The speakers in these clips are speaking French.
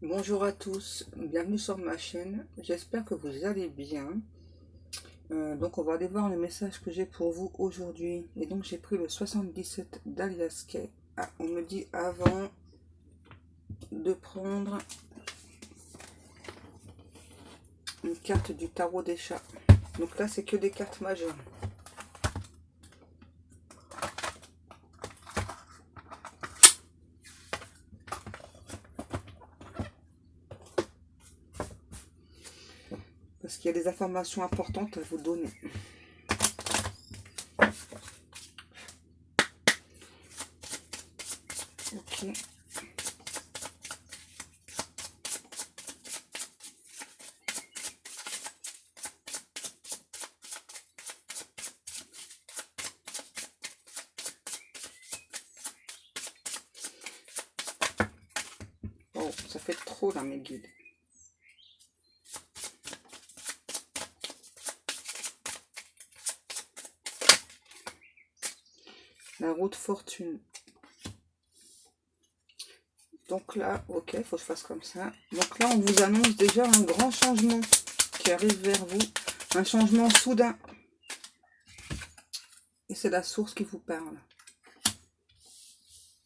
Bonjour à tous, bienvenue sur ma chaîne, j'espère que vous allez bien. Donc on va aller voir le message que j'ai pour vous aujourd'hui. Et donc j'ai pris le 77 d'Alias Kay. Ah, on me dit avant de prendre une carte du tarot des chats. Donc là c'est que des cartes majeures. Parce qu'il y a des informations importantes à vous donner. Ok. Oh, ça fait trop là mes guides. La route fortune. Donc là, ok, il faut que je fasse comme ça. Donc là, on vous annonce déjà un grand changement qui arrive vers vous. Un changement soudain. Et c'est la source qui vous parle.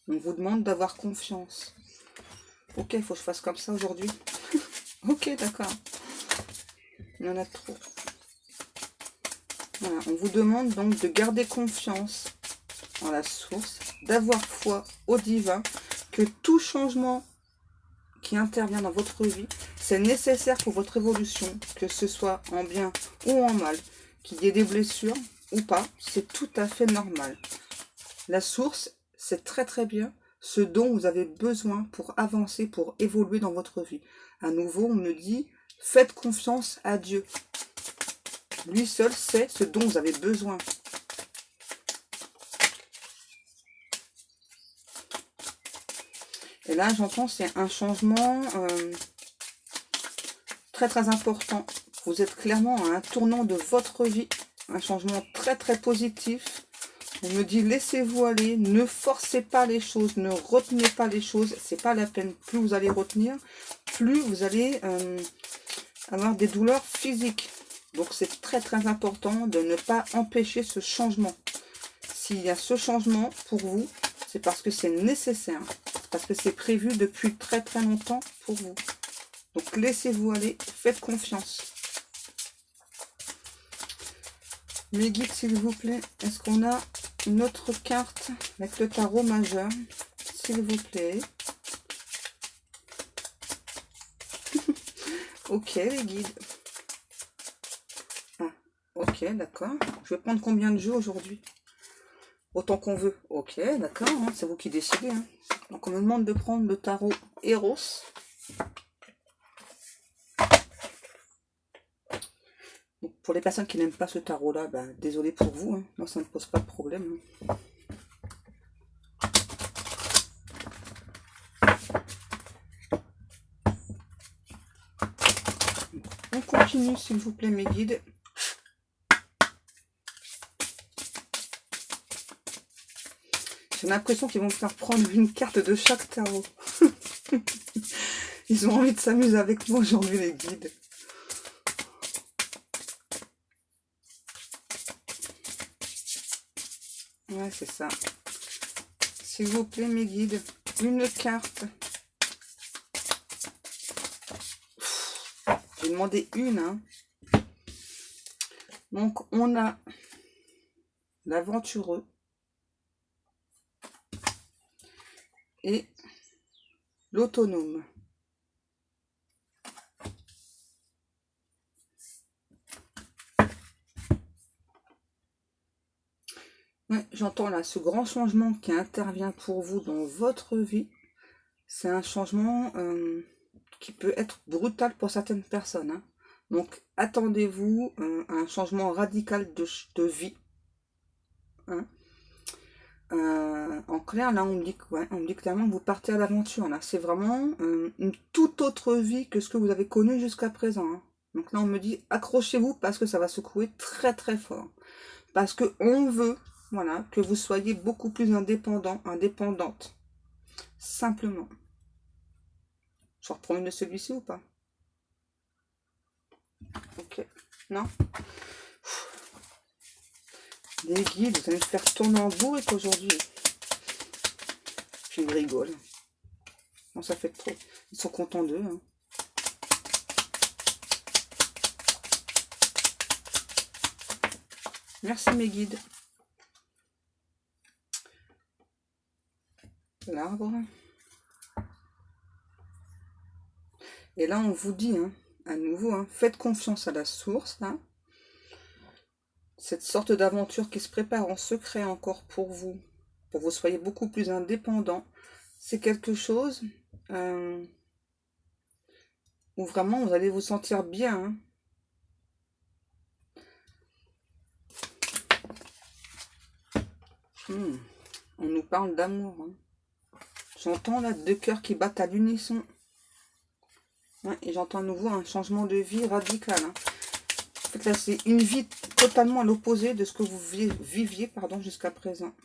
On vous demande d'avoir confiance. Ok, il faut que je fasse comme ça aujourd'hui. Ok, d'accord. Il y en a trop. Voilà, on vous demande donc de garder confiance en la source, d'avoir foi au divin, que tout changement qui intervient dans votre vie, c'est nécessaire pour votre évolution, que ce soit en bien ou en mal, qu'il y ait des blessures ou pas, c'est tout à fait normal. La source, c'est très très bien ce dont vous avez besoin pour avancer, pour évoluer dans votre vie. À nouveau, on me dit, faites confiance à Dieu. Lui seul sait ce dont vous avez besoin. Et là, j'entends, c'est un changement très très important. Vous êtes clairement à un tournant de votre vie. Un changement très très positif. On me dit, laissez-vous aller, ne forcez pas les choses, ne retenez pas les choses. C'est pas la peine. Plus vous allez retenir, plus vous allez avoir des douleurs physiques. Donc c'est très très important de ne pas empêcher ce changement. S'il y a ce changement pour vous, c'est parce que c'est nécessaire. Parce que c'est prévu depuis très très longtemps pour vous. Donc laissez-vous aller, faites confiance. Mes guides, s'il vous plaît, est-ce qu'on a une autre carte avec le tarot majeur? S'il vous plaît. Ok, les guides. Ah, ok, d'accord. Je vais prendre combien de jeux aujourd'hui? Autant qu'on veut. Ok, d'accord, hein, c'est vous qui décidez. Hein. Donc on me demande de prendre le tarot Eros. Donc, pour les personnes qui n'aiment pas ce tarot-là, bah, désolé pour vous. Hein. Moi, ça ne me pose pas de problème. Hein. On continue, s'il vous plaît, mes guides. J'ai l'impression qu'ils vont me faire prendre une carte de chaque tarot. Ils ont envie de s'amuser avec moi aujourd'hui, les guides. Ouais, c'est ça. S'il vous plaît, mes guides, une carte. J'ai demandé une. Hein. Donc, on a l'aventureux et l'autonome. Ouais, j'entends là ce grand changement qui intervient pour vous dans votre vie. C'est un changement qui peut être brutal pour certaines personnes. Hein. Donc, attendez-vous à un changement radical de vie. Hein. En clair, là, on me dit, ouais, on me dit clairement que vous partez à l'aventure. Là, c'est vraiment une toute autre vie que ce que vous avez connu jusqu'à présent. Hein. Donc là, on me dit, accrochez-vous parce que ça va secouer très très fort. Parce que on veut, voilà, que vous soyez beaucoup plus indépendant, indépendante. Simplement. Je reprends une de celui-ci ou pas? Ok. Non? Les guides, vous allez me faire tourner en bourrique aujourd'hui. Puis ils rigolent. Non, ça fait trop. Ils sont contents d'eux. Hein. Merci mes guides. L'arbre. Et là, on vous dit, hein, à nouveau, hein, faites confiance à la source. Hein. Cette sorte d'aventure qui se prépare en secret encore pour vous soyez beaucoup plus indépendant. C'est quelque chose où vraiment vous allez vous sentir bien. Hein. On nous parle d'amour. Hein. J'entends là 2 cœurs qui battent à l'unisson. Ouais, et j'entends à nouveau un changement de vie radical. Hein. En fait, là, c'est une vie totalement à l'opposé de ce que vous viviez jusqu'à présent.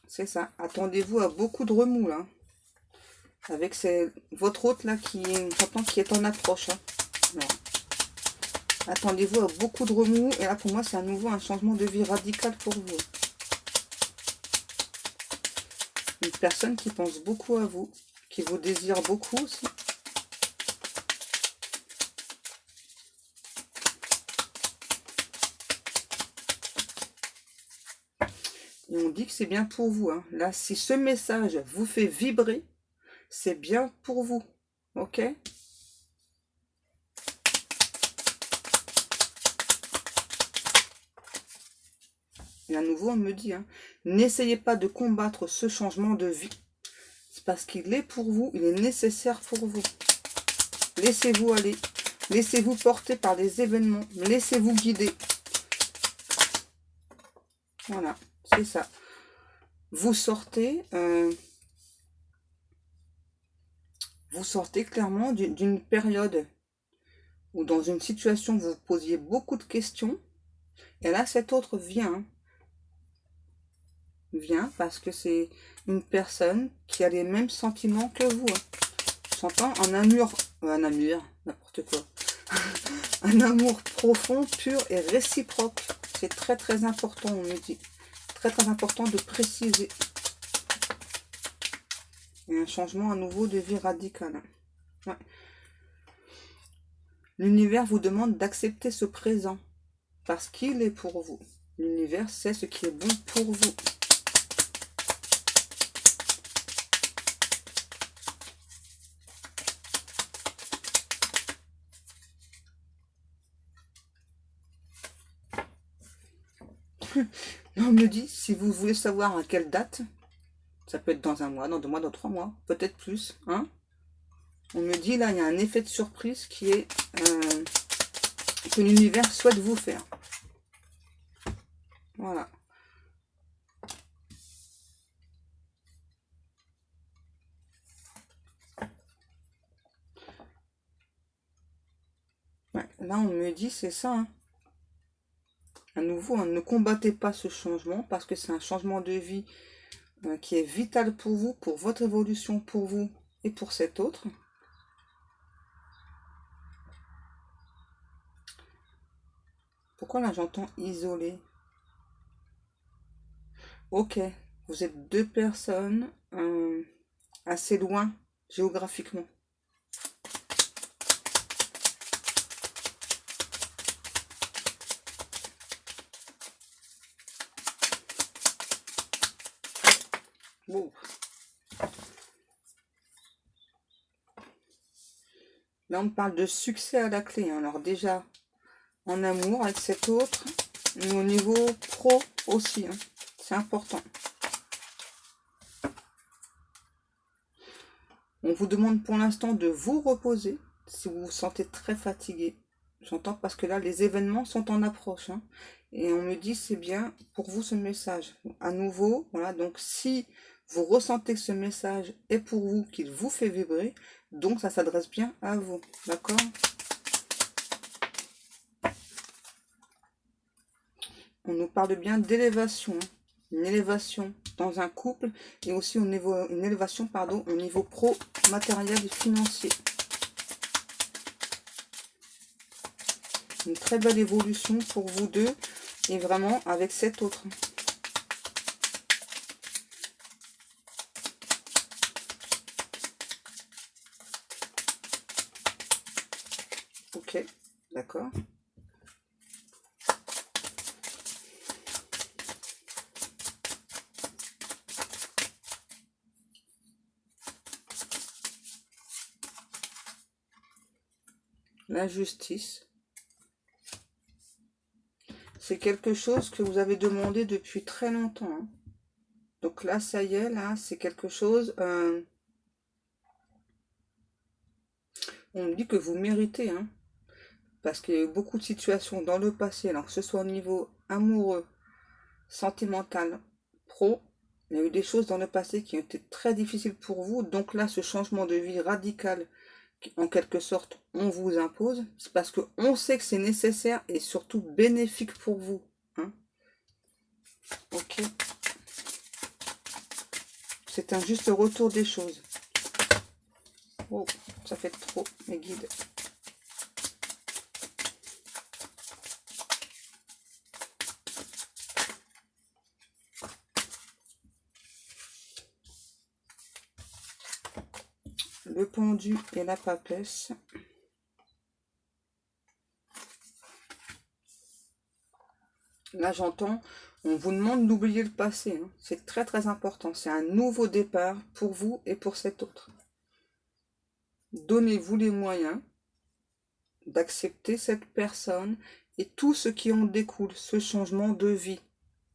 C'est ça. Attendez-vous à beaucoup de remous, là. Avec votre hôte, là, qui est en approche. Hein. Voilà. Attendez-vous à beaucoup de remous. Et là, pour moi, c'est à nouveau un changement de vie radical pour vous. Une personne qui pense beaucoup à vous, qui vous désire beaucoup aussi. Et on dit que c'est bien pour vous. Hein. Là, si ce message vous fait vibrer, c'est bien pour vous. Ok? Et à nouveau, on me dit, hein, n'essayez pas de combattre ce changement de vie. C'est parce qu'il est pour vous, il est nécessaire pour vous. Laissez-vous aller. Laissez-vous porter par les événements. Laissez-vous guider. Voilà, c'est ça. Vous sortez clairement d'une période où dans une situation où vous vous posiez beaucoup de questions. Et là, cet autre vient. Vient parce que c'est une personne qui a les mêmes sentiments que vous. J'entends un amour, n'importe quoi. Un amour profond, pur et réciproque. C'est très très important, on me dit. Très très important de préciser. Et un changement à nouveau de vie radicale. Ouais. L'univers vous demande d'accepter ce présent. Parce qu'il est pour vous. L'univers sait ce qui est bon pour vous. On me dit, si vous voulez savoir à quelle date, ça peut être dans 1 mois, dans 2 mois, dans 3 mois, peut-être plus. Hein. On me dit, là, il y a un effet de surprise qui est que l'univers souhaite vous faire. Voilà. Ouais, là, on me dit, c'est ça. Hein. À nouveau, hein, ne combattez pas ce changement parce que c'est un changement de vie qui est vital pour vous, pour votre évolution, pour vous et pour cet autre. Pourquoi là j'entends isolé? Ok, vous êtes 2 personnes assez loin géographiquement. Bon. Là, on parle de succès à la clé. Hein. Alors déjà, en amour avec cet autre, mais au niveau pro aussi. Hein. C'est important. On vous demande pour l'instant de vous reposer si vous vous sentez très fatigué. J'entends parce que là, les événements sont en approche. Hein. Et on me dit, c'est bien pour vous ce message. À nouveau, voilà, donc si vous ressentez que ce message est pour vous, qu'il vous fait vibrer, donc ça s'adresse bien à vous. D'accord? On nous parle bien d'élévation. Hein. une élévation dans un couple et aussi une élévation pardon, au niveau pro, matériel et financier. Une très belle évolution pour vous deux et vraiment avec cet autre. Ok, d'accord. La justice. C'est quelque chose que vous avez demandé depuis très longtemps. Hein. Donc là, ça y est, là, c'est quelque chose... on me dit que vous méritez, hein. Parce qu'il y a eu beaucoup de situations dans le passé, alors que ce soit au niveau amoureux, sentimental, pro, il y a eu des choses dans le passé qui ont été très difficiles pour vous. Donc là, ce changement de vie radical, en quelque sorte, on vous impose, c'est parce qu'on sait que c'est nécessaire et surtout bénéfique pour vous. Hein. Ok. C'est un juste retour des choses. Oh, ça fait trop, mes guides. Le pendu et la papesse. Là, j'entends, on vous demande d'oublier le passé. Hein. C'est très, très important. C'est un nouveau départ pour vous et pour cet autre. Donnez-vous les moyens d'accepter cette personne et tout ce qui en découle, ce changement de vie.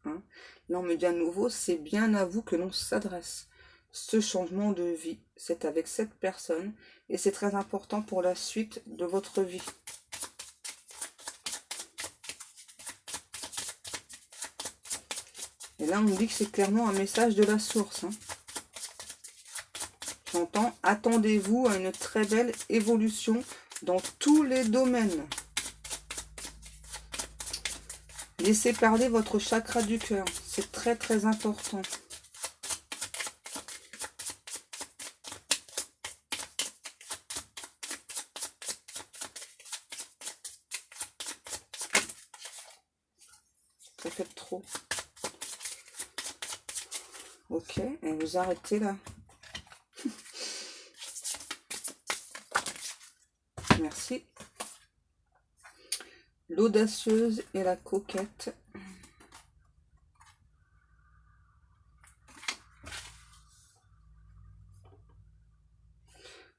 Hein. Là, on me dit à nouveau, c'est bien à vous que l'on s'adresse. Ce changement de vie, c'est avec cette personne et c'est très important pour la suite de votre vie. Et là, on me dit que c'est clairement un message de la source. Hein. J'entends, attendez-vous à une très belle évolution dans tous les domaines. Laissez parler votre chakra du cœur. C'est très, très important. Ça fait trop. Ok, et vous arrêtez là. Merci. L'audacieuse et la coquette.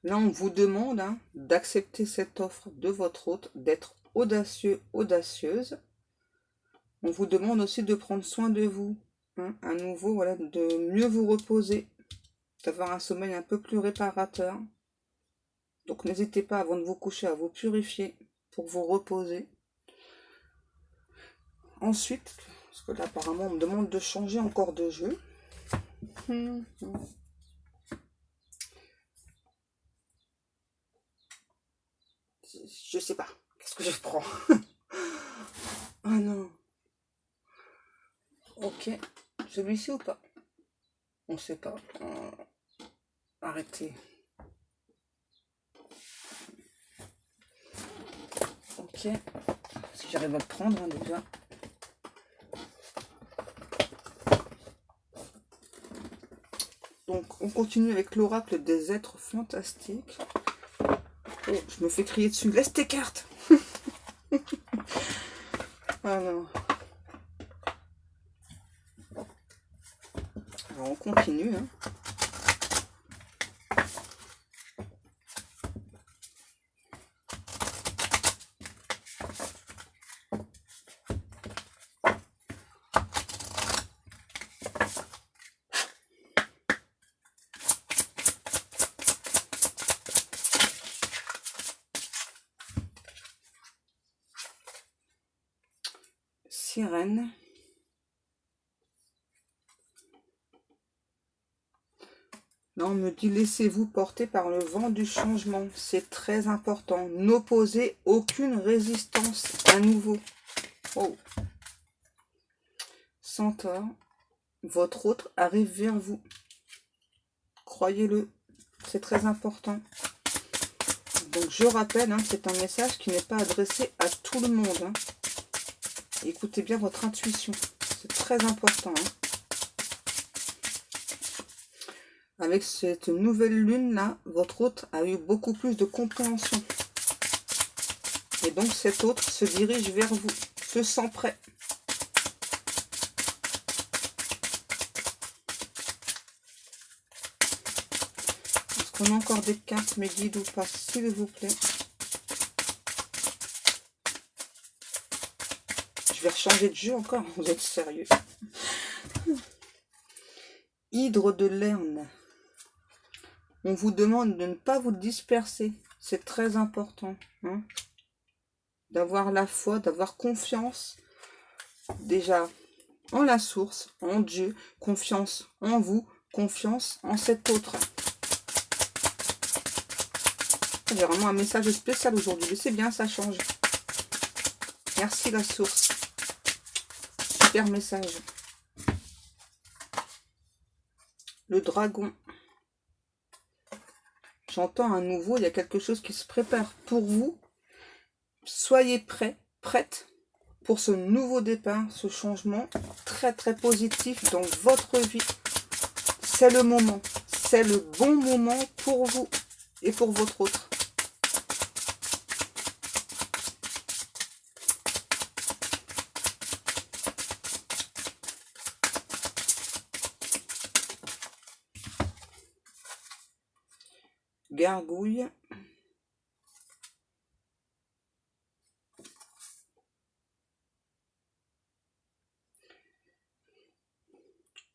Là, on vous demande hein, d'accepter cette offre de votre hôte, d'être audacieux, audacieuse. On vous demande aussi de prendre soin de vous. Hein, à nouveau, voilà, de mieux vous reposer, d'avoir un sommeil un peu plus réparateur. Donc, n'hésitez pas, avant de vous coucher, à vous purifier pour vous reposer. Ensuite, parce que là, apparemment, on me demande de changer encore de jeu. Je sais pas. Qu'est-ce que je prends? Ah non. Ok. Celui-ci ou pas? On sait pas. Arrêtez. Ok. Si j'arrive à le prendre hein, déjà. Donc, on continue avec l'oracle des êtres fantastiques. Oh, je me fais crier dessus. Laisse tes cartes. Alors, on continue. Hein. Sirène. Là, on me dit, laissez-vous porter par le vent du changement. C'est très important. N'opposez aucune résistance à nouveau. Oh. Centaure. votre autre arrive vers vous. Croyez-le, c'est très important. Donc je rappelle, hein, c'est un message qui n'est pas adressé à tout le monde. Hein. Écoutez bien votre intuition, c'est très important. Hein. Avec cette nouvelle lune là, votre autre a eu beaucoup plus de compréhension. Et donc cet autre se dirige vers vous, se sent prêt. Est-ce qu'on a encore des cartes, mes guides ou pas, s'il vous plaît? Je vais rechanger de jeu encore, vous êtes sérieux? Hydre de Lerne. On vous demande de ne pas vous disperser. C'est très important. Hein, d'avoir la foi, d'avoir confiance. Déjà en la source, en Dieu. Confiance en vous. Confiance en cet autre. J'ai vraiment un message spécial aujourd'hui. Mais c'est bien, ça change. Merci la source. Super message. Le dragon. J'entends à nouveau, il y a quelque chose qui se prépare pour vous. Soyez prêts, prêtes pour ce nouveau départ, ce changement très très positif dans votre vie. C'est le moment, c'est le bon moment pour vous et pour votre autre. Gargouille.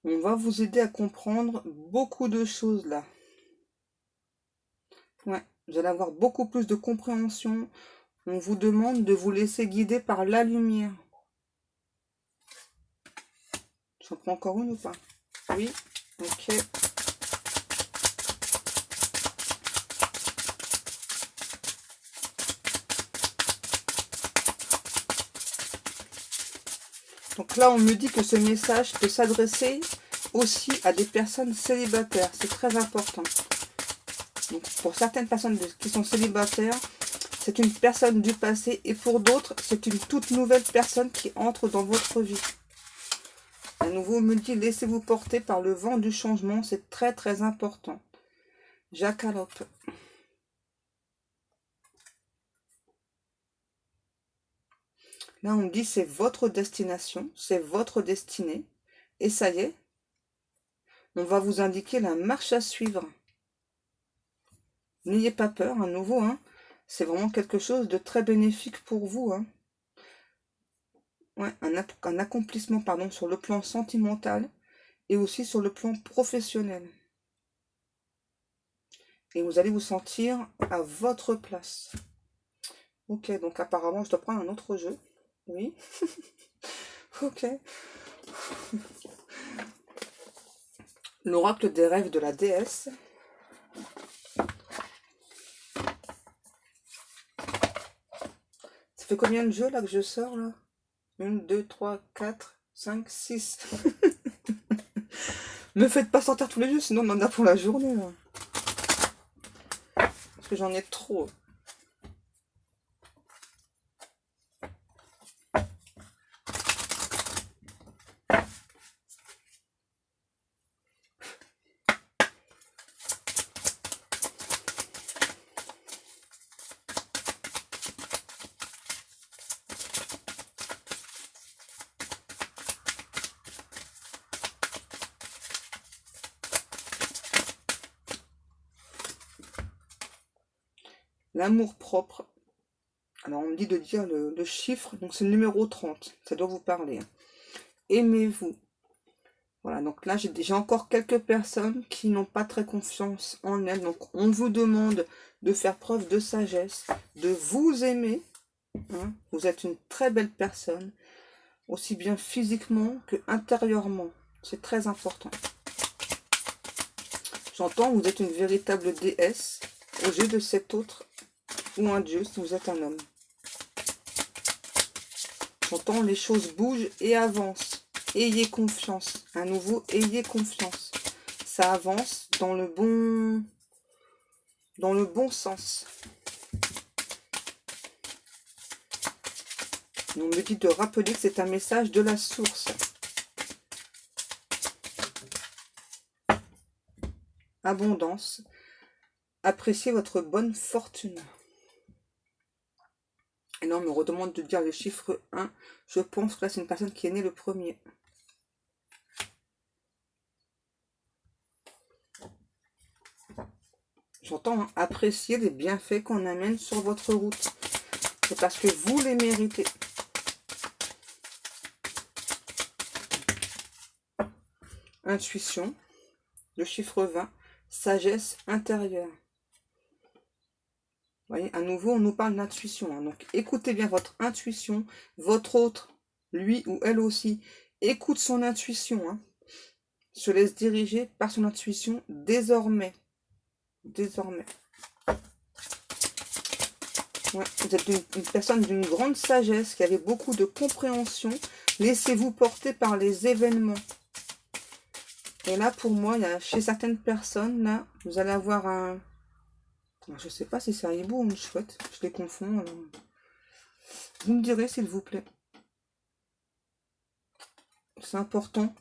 On va vous aider à comprendre beaucoup de choses là. Ouais, vous allez avoir beaucoup plus de compréhension. On vous demande de vous laisser guider par la lumière. J'en prends encore une ou pas? Oui, ok. Donc là, on me dit que ce message peut s'adresser aussi à des personnes célibataires. C'est très important. Donc pour certaines personnes qui sont célibataires, c'est une personne du passé. Et pour d'autres, c'est une toute nouvelle personne qui entre dans votre vie. À nouveau, on me dit, laissez-vous porter par le vent du changement. C'est très très important. Jacalope. Là, on me dit, c'est votre destination, c'est votre destinée. Et ça y est, on va vous indiquer la marche à suivre. N'ayez pas peur, à nouveau, hein. C'est vraiment quelque chose de très bénéfique pour vous. Hein. Ouais, un accomplissement pardon, sur le plan sentimental et aussi sur le plan professionnel. Et vous allez vous sentir à votre place. Ok, donc apparemment, je dois prendre un autre jeu. Oui. Ok. L'oracle des rêves de la déesse. Ça fait combien de jeux là que je sors là? 1, 2, 3, 4, 5, 6. Ne faites pas sortir tous les jeux, sinon on en a pour la journée. Là. Parce que j'en ai trop. L'amour propre. Alors on me dit de dire le chiffre, donc c'est le numéro 30. Ça doit vous parler. Aimez-vous. Voilà, donc là j'ai encore quelques personnes qui n'ont pas très confiance en elles. Donc on vous demande de faire preuve de sagesse, de vous aimer. Hein. Vous êtes une très belle personne, aussi bien physiquement que intérieurement. C'est très important. J'entends, vous êtes une véritable déesse au jeu de cet autre ou un dieu si vous êtes un homme. J'entends, les choses bougent et avancent. ayez confiance. À nouveau, ayez confiance. Ça avance dans le bon sens. On me dit de rappeler que c'est un message de la source. Abondance. Appréciez votre bonne fortune. Et là, on me redemande de dire le chiffre 1. Je pense que là, c'est une personne qui est née le premier. J'entends, hein, apprécier les bienfaits qu'on amène sur votre route. C'est parce que vous les méritez. Intuition. Le chiffre 20. Sagesse intérieure. Vous voyez, à nouveau, on nous parle d'intuition. Hein. Donc, écoutez bien votre intuition. Votre autre, lui ou elle aussi, écoute son intuition. Hein. Se laisse diriger par son intuition désormais. Désormais. Ouais, vous êtes une personne d'une grande sagesse, qui avait beaucoup de compréhension. Laissez-vous porter par les événements. Et là, pour moi, il y a, chez certaines personnes, là, vous allez avoir un... Je ne sais pas si c'est un hibou ou une chouette. Je les confonds. Alors... Vous me direz, s'il vous plaît. C'est important.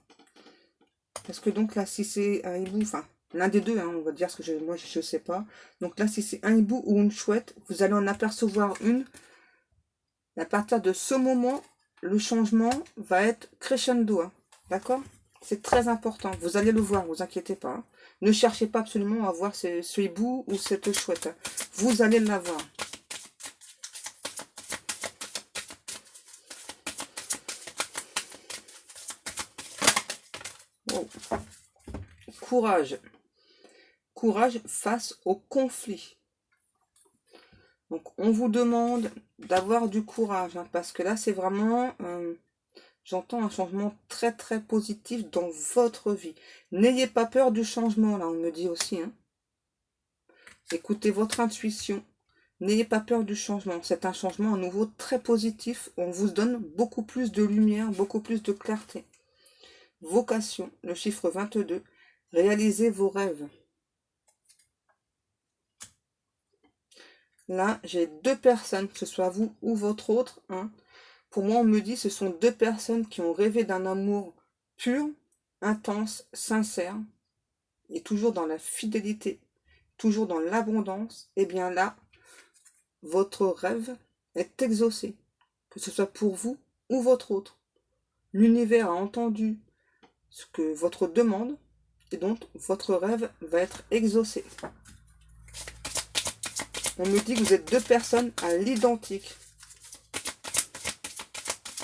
Parce que donc là, si c'est un hibou, enfin, l'un des deux, hein, on va dire, ce que moi, je ne sais pas. Donc là, si c'est un hibou ou une chouette, vous allez en apercevoir une. À partir de ce moment, le changement va être crescendo. Hein, d'accord? C'est très important. Vous allez le voir, ne vous inquiétez pas. Hein. Ne cherchez pas absolument à voir ce hibou ou cette chouette. Hein. Vous allez l'avoir. Wow. Courage. Courage face au conflit. Donc, on vous demande d'avoir du courage. Hein, parce que là, c'est vraiment... j'entends un changement très très positif dans votre vie. N'ayez pas peur du changement, là, on me dit aussi. Hein. Écoutez votre intuition. N'ayez pas peur du changement. C'est un changement à nouveau très positif. On vous donne beaucoup plus de lumière, beaucoup plus de clarté. Vocation, le chiffre 22. Réalisez vos rêves. Là, j'ai deux personnes, que ce soit vous ou votre autre. Hein. Pour moi, on me dit que ce sont deux personnes qui ont rêvé d'un amour pur, intense, sincère, et toujours dans la fidélité, toujours dans l'abondance. Et bien là, votre rêve est exaucé, que ce soit pour vous ou votre autre. L'univers a entendu ce que votre demande, et donc votre rêve va être exaucé. On me dit que vous êtes deux personnes à l'identique.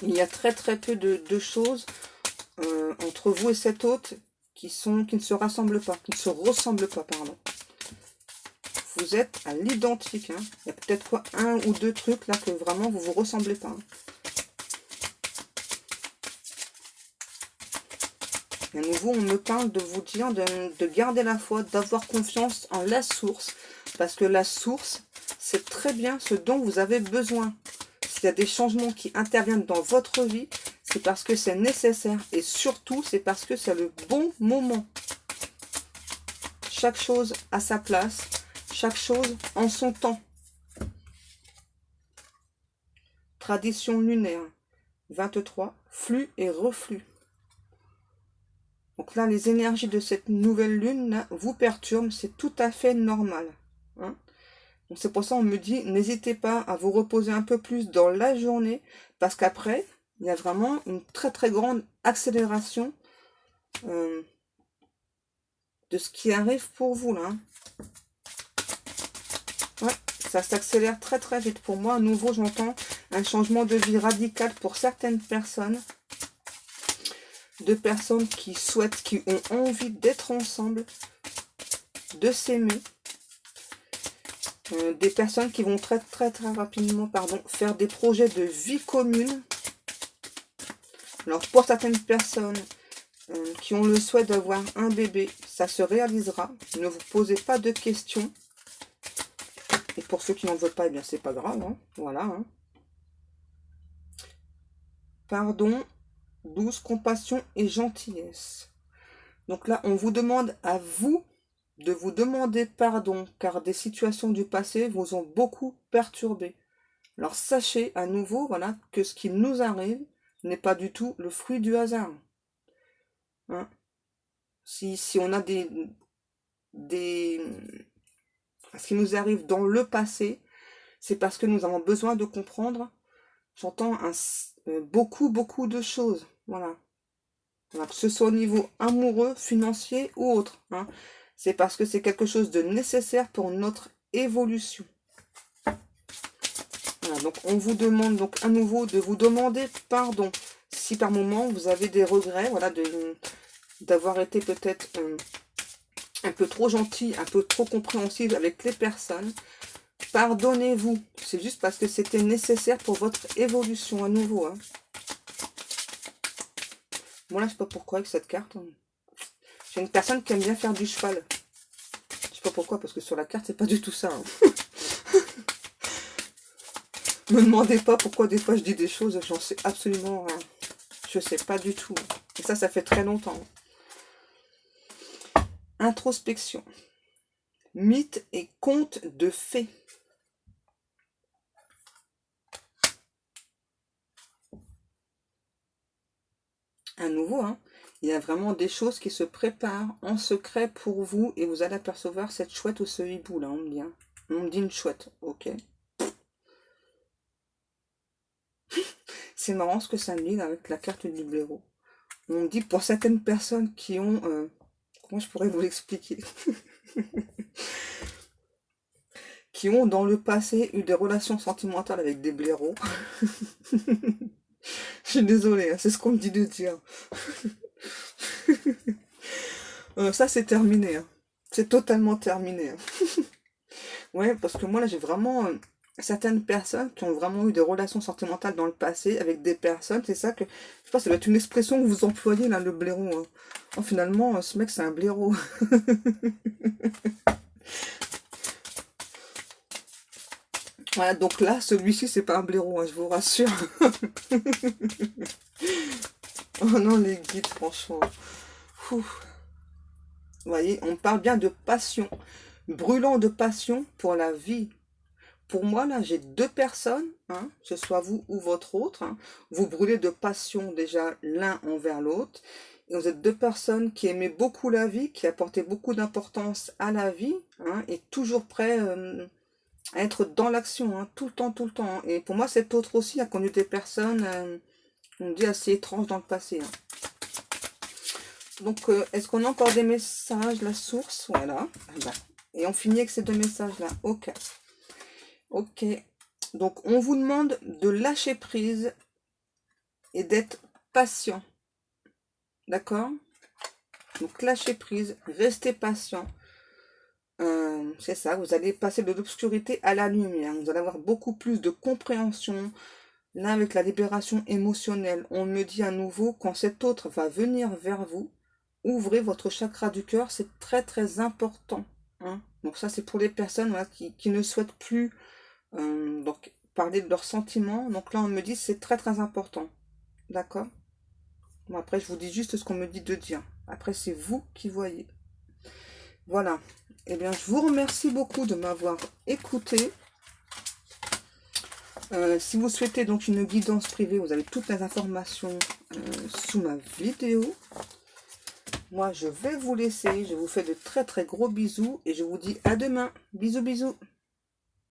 Il y a très très peu de choses entre vous et cet autre qui ne se rassemblent pas, qui ne se ressemblent pas, pardon. Vous êtes à l'identique. Hein. Il y a peut-être quoi, un ou deux trucs là que vraiment vous vous ressemblez pas. Hein. Et à nouveau, on me parle de vous dire de garder la foi, d'avoir confiance en la source. Parce que la source, c'est très bien ce dont vous avez besoin. S'il y a des changements qui interviennent dans votre vie, c'est parce que c'est nécessaire. Et surtout, c'est parce que c'est le bon moment. Chaque chose à sa place. Chaque chose en son temps. Tradition lunaire. 23. Flux et reflux. Donc là, les énergies de cette nouvelle lune là, vous perturbent. C'est tout à fait normal. Hein. Donc c'est pour ça qu'on me dit, n'hésitez pas à vous reposer un peu plus dans la journée. Parce qu'après, il y a vraiment une très très grande accélération de ce qui arrive pour vous là. Hein. Ouais, ça s'accélère très très vite. Pour moi, à nouveau, j'entends un changement de vie radical pour certaines personnes. De personnes qui souhaitent, qui ont envie d'être ensemble, de s'aimer. Des personnes qui vont très très très rapidement faire des projets de vie commune. Alors pour certaines personnes qui ont le souhait d'avoir un bébé, ça se réalisera. Ne vous posez pas de questions. Et pour ceux qui n'en veulent pas, eh bien c'est pas grave. Hein. Voilà. Hein. Pardon. douce, compassion et gentillesse. Donc là, on vous demande à vous de vous demander pardon, car des situations du passé vous ont beaucoup perturbé. Alors sachez à nouveau, voilà, que ce qui nous arrive n'est pas du tout le fruit du hasard. Hein. Si on a ce qui nous arrive dans le passé, c'est parce que nous avons besoin de comprendre, j'entends beaucoup de choses. Voilà. Voilà, que ce soit au niveau amoureux, financier ou autre. Hein. C'est parce que c'est quelque chose de nécessaire pour notre évolution. Voilà, donc on vous demande donc à nouveau de vous demander pardon. Si par moment vous avez des regrets, voilà, d'avoir été peut-être un peu trop gentil, un peu trop compréhensible avec les personnes, pardonnez-vous. C'est juste parce que c'était nécessaire pour votre évolution à nouveau. Hein. Bon là, je sais pas pourquoi avec cette carte. J'ai une personne qui aime bien faire du cheval. Je sais pas pourquoi, parce que sur la carte, c'est pas du tout ça. Hein. Me demandez pas pourquoi des fois je dis des choses, j'en sais absolument rien. Je sais pas du tout. Et ça fait très longtemps. Introspection. Mythes et contes de fées. À nouveau, hein, il y a vraiment des choses qui se préparent en secret pour vous et vous allez apercevoir cette chouette au ce hibou là, on me dit. Hein. On me dit une chouette, ok. C'est marrant ce que ça me dit là, avec la carte du blaireau. On me dit pour certaines personnes qui ont... comment je pourrais vous l'expliquer qui ont dans le passé eu des relations sentimentales avec des blaireaux. Je suis désolée, hein, c'est ce qu'on me dit de dire. Ça c'est terminé. Hein. C'est totalement terminé. Hein. Ouais, parce que moi là j'ai vraiment... certaines personnes qui ont vraiment eu des relations sentimentales dans le passé avec des personnes, c'est ça que... Je sais pas, ça doit être une expression que vous employez là, le blaireau. Hein. Oh, finalement, ce mec c'est un blaireau. Voilà, donc là, celui-ci, c'est pas un blaireau, hein, je vous rassure. Oh non, les guides, franchement. Ouh. Vous voyez, on parle bien de passion. Brûlant de passion pour la vie. Pour moi, là, j'ai deux personnes, hein, que ce soit vous ou votre autre. Hein, vous brûlez de passion déjà l'un envers l'autre. Et vous êtes deux personnes qui aimaient beaucoup la vie, qui apportaient beaucoup d'importance à la vie, hein, et toujours prêts... à être dans l'action, hein, tout le temps, tout le temps. Hein. Et pour moi, cet autre aussi a connu des personnes, on dit, assez étranges dans le passé. Hein. Donc, est-ce qu'on a encore des messages, la source? Voilà. Et on finit avec ces deux messages-là. Ok. Ok. Donc, on vous demande de lâcher prise et d'être patient. D'accord? Donc, lâcher prise, restez patient. C'est ça, vous allez passer de l'obscurité à la lumière. Vous allez avoir beaucoup plus de compréhension. Là, avec la libération émotionnelle, on me dit à nouveau, quand cet autre va venir vers vous, ouvrez votre chakra du cœur, c'est très très important. Hein. Donc ça, c'est pour les personnes voilà, qui ne souhaitent plus donc, parler de leurs sentiments. Donc là, on me dit, c'est très très important. D'accord? Bon, après, je vous dis juste ce qu'on me dit de dire. Après, c'est vous qui voyez. Voilà. Eh bien, je vous remercie beaucoup de m'avoir écouté. Si vous souhaitez donc une guidance privée, vous avez toutes les informations sous ma vidéo. Moi, je vais vous laisser. Je vous fais de très très gros bisous et je vous dis à demain. Bisous, bisous.